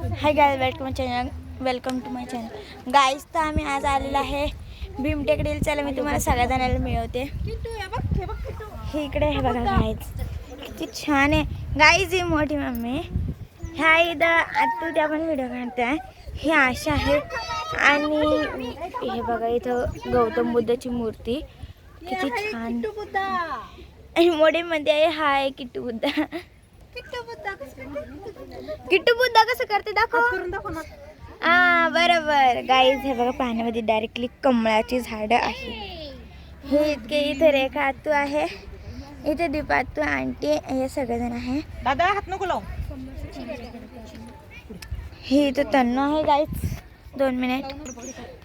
High guys, welcome to my channel guys. तर आम्ही आज आलेलो आहे भीमटेकडील. चला मी तुम्हाला सगळ्या जणांना मिळवते. हे इकडे हे बघा गाइस, किती छान आहे गाइस. ही मोठी मम्मी, ह्या इथं आतू त्या पण व्हिडिओ काढताय. ही आशा आहे आणि हे बघा इथं गौतम बुद्धाची मूर्ती किती छान. आणि मोठेमध्ये आहे हा आहे किट्टू बुद्धा. किट्टू बुद्धा कसं करते दाखव. बरोबर गाईज. हे बघा पाण्यामध्ये डायरेक्टली कमळाची झाडं आहे. हे इतके इथे रेखा आतू आहे, इथे दीपातू आंटी, हे सगळेजण आहे. दादा हात नको लावू. हे इथं तन्नू आहे गाईज. 2 minute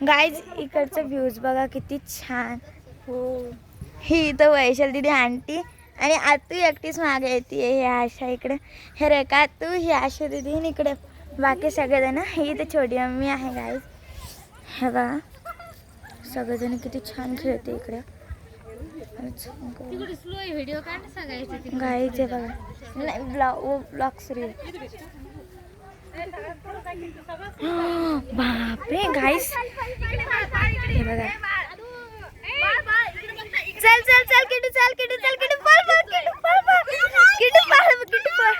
guys. इकडचं व्ह्यूज बघा किती छान. हो, ही इथं वैशाल दीदी आंटी आणि आतू एकटीच मागे येते. हे आशा इकडे, हे रेखा आतू, ही आशा दीदी इकडे, बाकी सगळेजण. ही इथे छोटी मम्मी आहे गाईज. हे बघा सगळेजण किती छान खेळते इकडे गाईज. हे बघा नाही ब्लॉग सुरू आहे. बापरे गाईज. हे बघा. चल चल चल किटू, चल किटू, चल किटू, पळ पळ किटू, पळ पळ किटू, पळ किटू, पळ.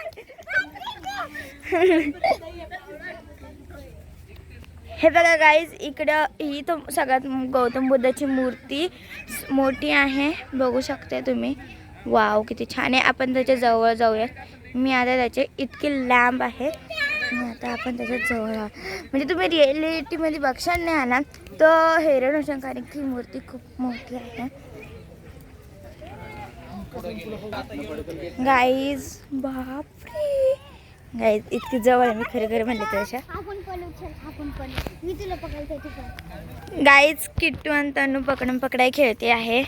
हे बघा गाईज, इकडं ही तर सगळ्यात गौतम बुद्धाची मूर्ती मोठी आहे, बघू शकता तुम्ही. वाव किती छान आहे. आपण त्याच्या जवळ जाऊयात. मी आता त्याचे इतके लांब आहे आणि आता आपण त्याच्या जवळ आहोत. म्हणजे तुम्ही रिॲलिटीमध्ये बघशाल नाही आला तर हैराण होशाल, कारण की मूर्ती खूप मोठी आहे गाईज. बापरे गाईज, इतकी जवळ आहे. मी खरं म्हणले तशा गाईज. किट्टू आणि तन्नू पकडून पकडाय खेळते आहे.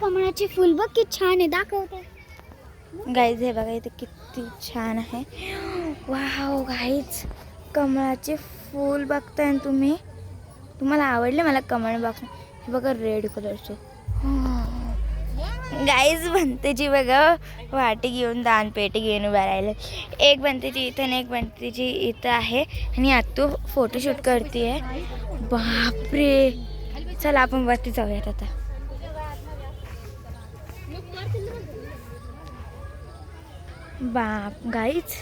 कमळाचे फुल बघ किती छान आहे, दाखवते गाईज. हे बघा इथे किती छान आहे. वाव गाईज, कमळाचे फूल बघताय तुम्ही. तुम्हाला आवडले मला कमळ बघ. हे बघा रेड कलरचं गाईज. बनतेची बघा वाटी घेऊन, दानपेटी घेऊन उभा राहिले. एक बनतेची इथं आणि एक बनतेची इथं आहे आणि आतू फोटोशूट करते. बापरे, चला आपण वरती जाऊयात आता. बाप गाईज,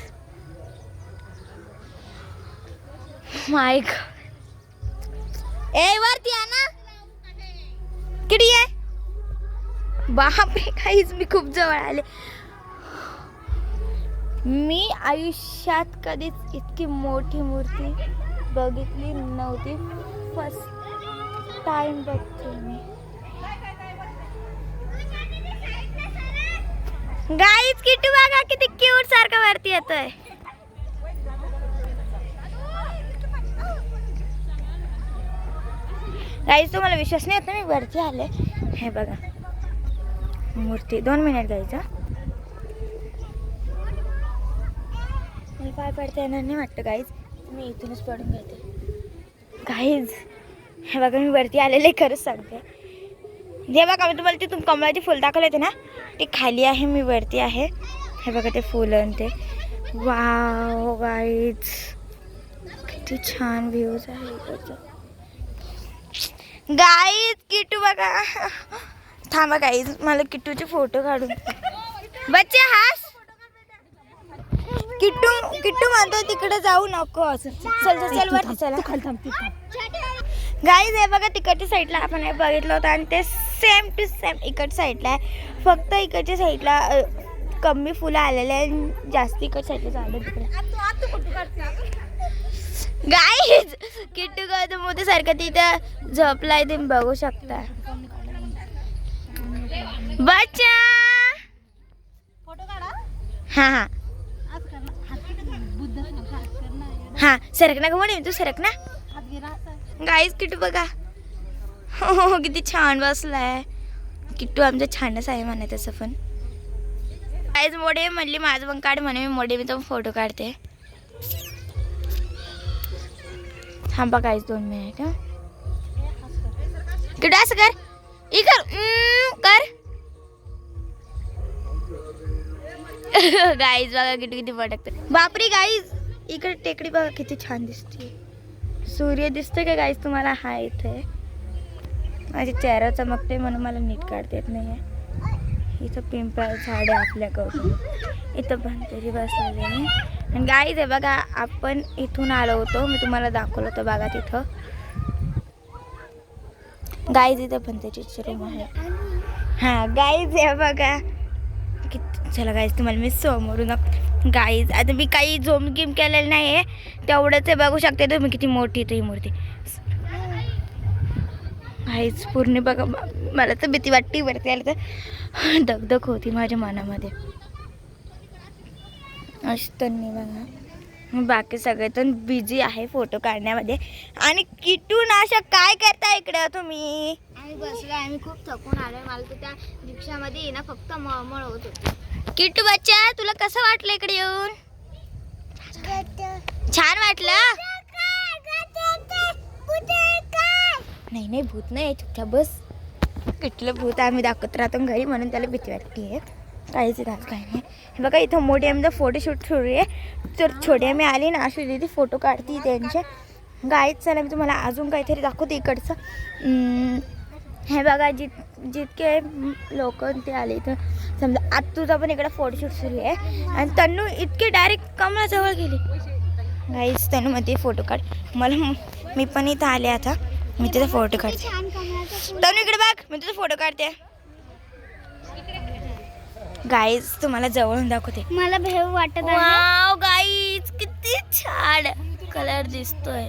माय गॉड. ए वरती आ ना किती आहे. बापरे गाईज, मी खूप जवळ आले. मी आयुष्यात कधीच इतकी मोठी मूर्ती बघितली नव्हती. फर्स्ट टाइम बघते मी गाईज. किट्टू बघा किती क्यूट सारखं वरती येतोय. गाईज तुम्हाला विश्वास नाही येत ना, मी वरती आले. हे बघा मूर्ती. 2 मिनिट गाईचा. मला पाय पडता येणार नाही वाटतं गाईज, मी इथूनच पडून घेते गाईज. हे बघा मी वरती आलेले, खरंच सांगते. हे बघा मी तुम्हाला तिथून कमळाचे फुल दाखवले होते ना, ते खाली आहे, मी वरती आहे. हे बघा ते फुलं ते. वाव गाईज, किती छान व्ह्यूज आहे इकडचं गाईज. किट्टू बघा. थांबा गाईज, मला किट्टूचे फोटो काढून. बच्चे हास. किट्टू म्हणतो तिकडे जाऊ नको असं. चल चल चल वरती चला गाईज. हे बघा तिकडच्या साईडला आपण हे बघितलं होतं आणि ते सेम टू सेम इकडच्या साईडला आहे. फक्त इकडच्या साईडला कमी फुलं आलेले आहे, जास्त इकडच्या साईडला झालं तिकडे. गाईज किट्टू गौतम बुद्ध सारखं तिथं झोपलाय, तुम्ही बघू शकता. बच्चा हा हा हा सरक ना गं, तू सरक ना. गाईज किट्टू बघा, हो किती छान बसलाय. किट्टू आमचा छानच आहे म्हणा तसं. पण गाईज मोठे म्हणली माझं पण काढ म्हणे. मी मोठे मी तर फोटो काढते. थांबा गाईज 2 मिनिट. किट्टू असं कर, कर गाईज बघा किती किती फटकते. बापरे गाईज, इकडे टेकडी बघा किती छान दिसते. सूर्य दिसतोय का गाईज तुम्हाला? हा इथे माझ्या चेहरा चमकते म्हणून मला नीट काढता येत नाही आहे. इथं पिंपळ झाड आहे आपल्याकडून. इथं भंतेरी बसलेली आहे. आणि गाईज आहे बघा, आपण इथून आलो होतो, मी तुम्हाला दाखवलं होतं बघा तिथं. गाईज इथं भंतेरीची रूम आहे. हां गाईज आहे बघा किती. चला गाईज तुम्हाला मी समोरून गाईज, आता मी काही झोम गेम केलेलं नाही आहे, तेवढंच बघू शकते तुम्ही किती मोठी ही मूर्ती. गाईज पूर्ण बघा, मला तर भीती वाटते वरती आलं तर दगदग होती माझ्या मनामध्ये. त्यांनी बघा, बाकी सगळे तर बिझी आहे फोटो काढण्यामध्ये. आणि किटून अशा काय करता इकडे तुम्ही? आम्ही बसलो, आम्ही खूप थकून आलोय. मला तर त्या रिक्षामध्ये ना फक्त मळमळ होत होती. किट्टू बच्चा, तुला कसं वाटलं इकडे येऊन? छान वाटलं? नाही नाही, भूत नाही, चुपचाप बस. किटलं भूत आम्ही दाखवत राहतो घरी, म्हणून त्याला भीती वाटते. काहीच राहत काही नाही. हे बघा इथं मोठी आमचा फोटोशूट सुरू आहे. तर छोटी आम्ही आली ना अशी तिथे फोटो काढते त्यांचे. गाईच चला मी तुम्हाला अजून काहीतरी दाखवते इकडचं. हे बघा जितके लोक ते आले तर समजा आज तुझा पण इकडे फोटोशूट सुरू आहे. आणि तन्नू इतके डायरेक्ट कमलाजवळ गेली. गाईच तन्नू मध्ये फोटो काढ. मी पण इथं आले, आता मी तिथं फोटो काढते. तन्नू इकडे बघ, मी तुझा फोटो काढते. गाईज तुम्हाला जवळून दाखवते. मला भेव वाटत आहे. वाव गाईज किती छान कलर दिसतोय.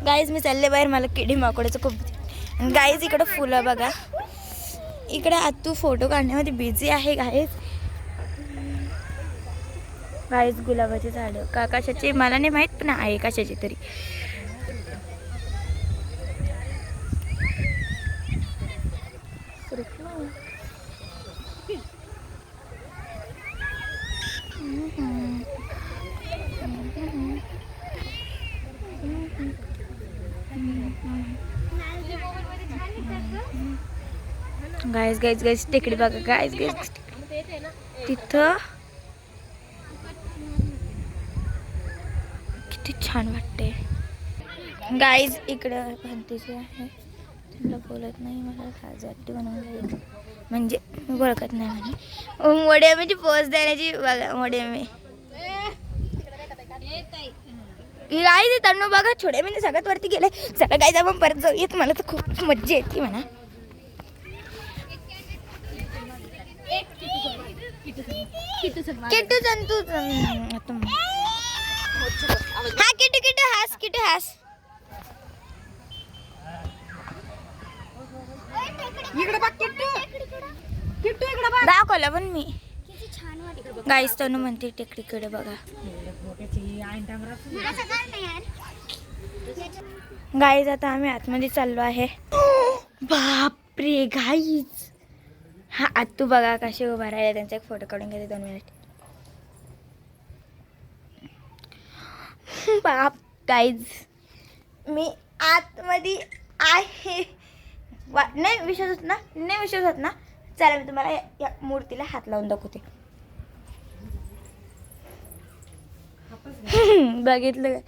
गाईज मी चालले बाहेर, मला किडी माकोड्याचं खूप भीती. आणि गाईज इकडं फुलं बघा. इकडे आतू फोटो काढण्यामध्ये बिझी आहे गाईज. गाईज गुलाबाची झाडं का कशाची मला नाही माहित, पण आहे कशाची तरी. गाईज गाईज गाईज टेकडी बघा. गाईज गाईज तिथं किती छान वाटते. गाईज इकडं भंतीची आहे, त्यांना बोलत नाही, मला लाज वाटते म्हणून गाईज, म्हणजे मी ओळखत नाही म्हणे. वड्या म्हणजे पोच देण्याची बघा वड्या मी. गाईज तन्नू बघा, छोड्या मी सगळ्यात वरती गेले. सगळं गाईज आपण परत जाऊयात, मला तर खूप मज्जा येते म्हणा. किट्टू जंतू हा किट्टू किट्टू हास, किट्टू हास. दाखवलं पण मी. गाईस तनु म्हणते टेकडीकडे बघा. गाईज आता आम्ही आतमध्ये चाललो आहे. बापरे गाईज, हा आत्तू बघा कसे उभा राहिले. त्यांचा एक फोटो काढून घेते 2 मिनिट. बाप गाईज मी आतमध्ये आहे. नाही विश्वास होत ना, नाही विश्वास होत ना. चला मी तुम्हाला या मूर्तीला हात लावून दाखवते. बघितलं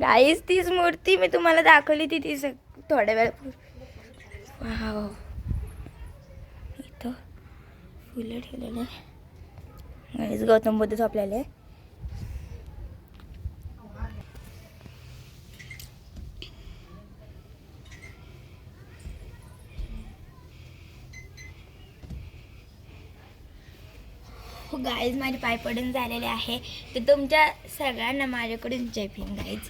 गाईज, तीच मूर्ती मी तुम्हाला दाखवली ती थोड्या वेळ. वाव, इथं फुलं ठेवलेले. गाईज गौतम बुद्ध झोपलेले आहे. गाईज माझे पाय पडून झालेले आहे. तर तुमच्या सगळ्यांना माझ्याकडून जय भीम गाईज.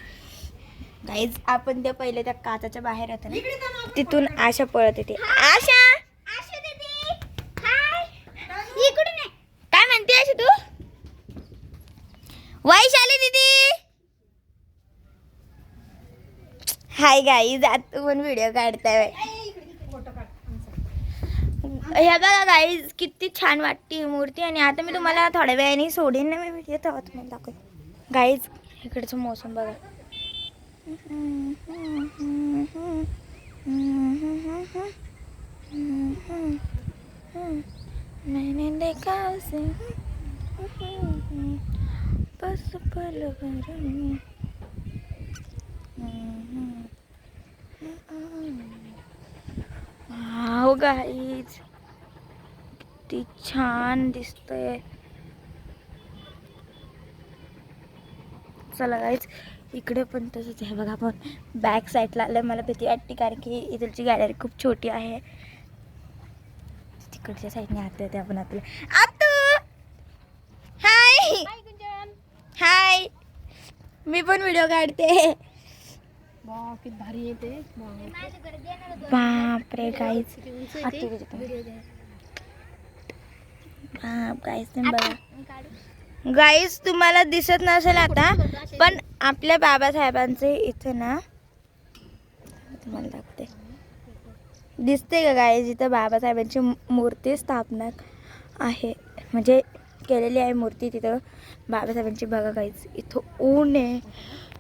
गाईज आपण त्या पहिले त्या काचाच्या बाहेर होतो ना, तिथून आशा पळत येते. आशा, आशा दीदी हाय. इकडून ये. काय म्हणते आशा तू? वैशाली दीदी हाय. गाईज आता पण व्हिडिओ काढताय. ह्या बघा गाईज किती छान वाटते मूर्ती. आणि आता मी तुम्हाला थोड्या वेळाने सोडेन ना मी व्हिडिओ, तेव्हा तुम्हाला दाखवेन. गाईज इकडचं मौसम बघा. मैंने देखा उसे बस पल भर में. वाव गाईज, किती छान दिसतंय. चला गाईज, इकडे पण तसंच आहे बघा. आपण बॅक साईडला आलं, मला भीती वाटते कारण की इथलची गॅलरी खूप छोटी आहे. तिकडच्या साईडने आत येते आपण. आतू हाय हाय, मी पण व्हिडिओ काढते. किती भारी येते. बापरे गाईज, गाईज बघा. गाईज तुम्हाला दिसत नसेल आता, पण आपल्या बाबासाहेबांचे इथे ना, तुम्हाला दाखवते, दिसते का गाईज, इथं बाबासाहेबांची मूर्ती स्थापना आहे, म्हणजे केलेली आहे मूर्ती तिथं बाबासाहेबांची. बघा गाईज, इथं ऊन आहे,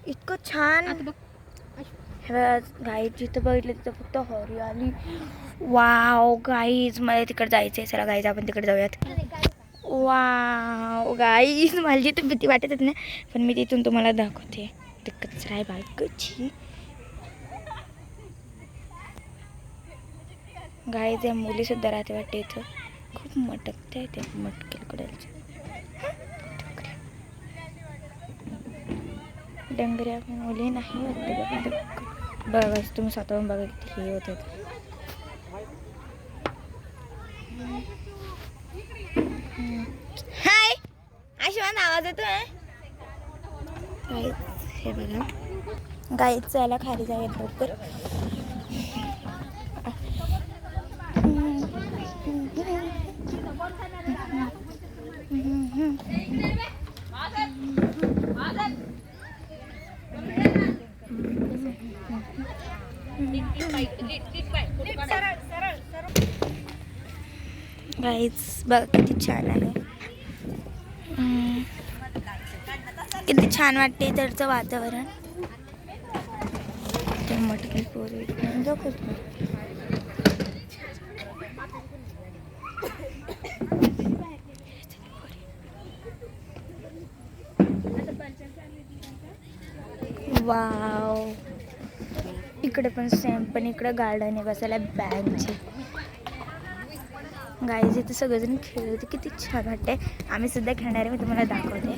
इतकं छान गाईज. जिथं बघितलं तिथं फक्त हरियाली. वाव गाईज, मला तिकडे जायचं आहे. चला गाईज, आपण तिकडे जाऊयात. वाव गाईज, मला जिथं भीती वाटत होती ना, पण मी तिथून तुम्हाला दाखवते. ते कचरा आहे बायकोची. गाईज, या मुली सुद्धा राहते वाटते इथं. खूप मटकते ते मटकेल डंगऱ्या मुली नाही वाटते. बघा तुम्ही स्वतःहून बघा किती हे होते. हाय आशिवान, आवाज येतोय. हे बघा गाईच, चला खाली जाऊया लवकर. गाईज बघ किती छान आहे. किती छान वाटते इकडचं वातावरण. ते मटकी पोरी वाव. इकडे पण सेम, पण इकडे गार्डन आहे बसायला बँकची. गाईज इथे सगळेजण खेळत होते, किती छान वाटते. आम्ही सुद्धा खेळणार आहे, मी तुम्हाला दाखवते.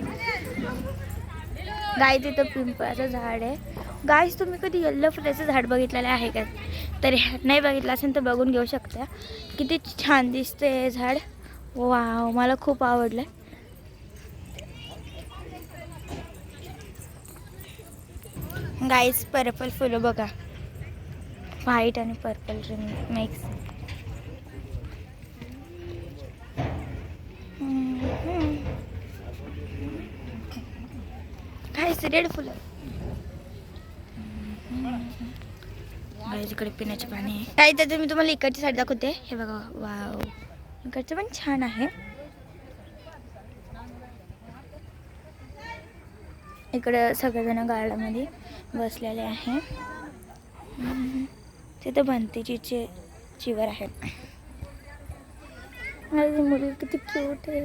गाईज इथं पिंपळाचं झाड आहे. गाईज तुम्ही कधी येल्लो फुलाचं झाड बघितलेलं आहे का? तर नाही बघितलं असेल तर बघून घेऊ शकता. किती छान दिसते हे झाड. वाव, मला खूप आवडलं. गाईज पर्पल फुलं बघा, व्हाईट आणि पर्पल मिक्स. गाईज रेड फुलं. गाईज इकडे पिण्याचे पाणी आहे. काही तर मी तुम्हाला इकडची साईड दाखवते. हे बघा, वाव, इकडचं पण छान आहे. इकडं सगळेजण गार्डनमध्ये बसलेले आहे. तिथं भंतीची चिवर आहे. माझी मुली किती क्यूट आहे.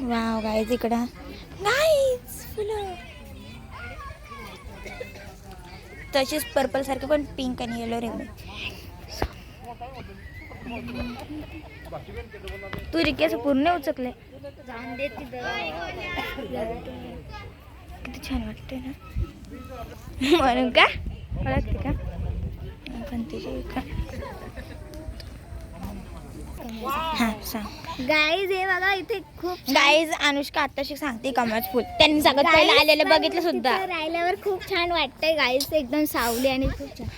वाव गाईज, इकडं गाईज फुलं तशीच पर्पल सारखे, पण पिंक आणि येलो रेंग. तू रिक्याचं पूर्ण उचकले. किती छान वाटते ना, म्हणून का ओळखते का? पण तिचे का हां सांग. गाईज हे बघा, इथे खूप गाईज अनुष्का आत्ताशी सांगते कमळाचं फुल. त्यांनी सगळं पहिलं आलेलं बघितलं सुद्धा. राहिल्यावर खूप छान वाटतंय गाईज, एकदम सावली आणि खूप छान.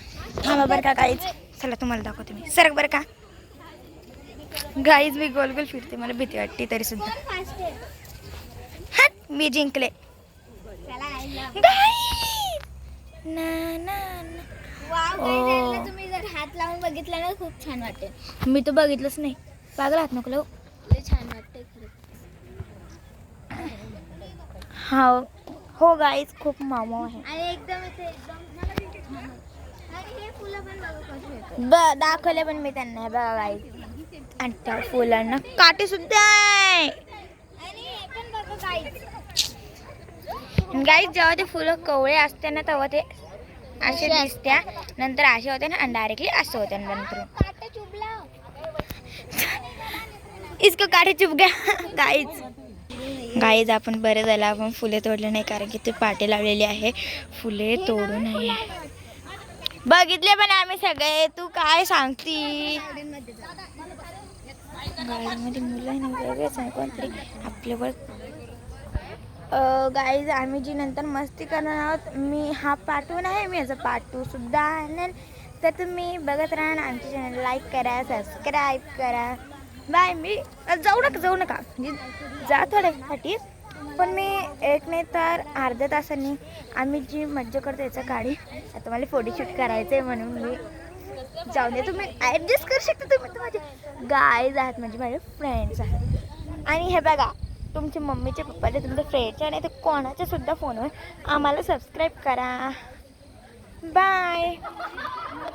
हा बरं का गाईज, चला तुम्हाला दाखवते मी. सरक बरं का गाईज, मी गोल गोल फिरते, मला भीती वाटते तरी सुद्धा. हट, मी जिंकले. तुम्ही जर हात लावून बघितलं ना, खूप छान वाटेल. मी तर बघितलंच नाही. पागल हात नको लावू. छान वाटतंय खरं. हा हो गाईज खूप मामा आहे. आणि एकदम इथे एकदम आणि हे फुलं पण बघा कशी येतात. दाखवले पण मी त्यांना हे बघा गाईज. आणि त्या फुलांना काटे सुद्धा आहे. आणि हे पण बघा गाईज. गाईज जेव्हा ते फुलं कवळे असते ना तेव्हा ते असे दिसत्या, नंतर असे होते ना आणि डायरेक्टली असं होते नंतर. काटा चुबला. इसको काटे चुप गया. गाईज आपण बरं झालं आपण फुले तोडले नाही, कारण की ते पाटे लावलेले आहे, फुले तोडू नये. बघितले पण आम्ही सगळे. तू काय सांगती? गाडीमध्ये मुलं आहे ना, वेगळेच आहे कोणतरी आपल्यावर. गाईज आम्ही जी नंतर मस्ती करणार आहोत, मी हा पार्ट 1 आहे, मी याचा पार्ट 2 सुद्धा आणेन. तर तुम्ही बघत राहा आणि आमच्या चॅनल लाईक करा, सबस्क्राईब करा. बाय. मी जाऊ नका जा थोड्यासाठी, पण मी एक नाही तर अर्ध्या तासांनी आम्ही जी मज्जा करतो याचा गाडी. आता मला फोटोशूट करायचं आहे म्हणून मी जाऊन दे. तुम्ही ॲडजस्ट करू शकता. तुम्ही तर माझे गाईज आहात, म्हणजे माझे फ्रेंड्स आहात. आणि हे बघा तुमच्या मम्मीचे पप्पाचे तुमच्या फ्रेंडचे आणि ते कोणाच्या सुद्धा फोनवर आम्हाला सबस्क्राईब करा. बाय.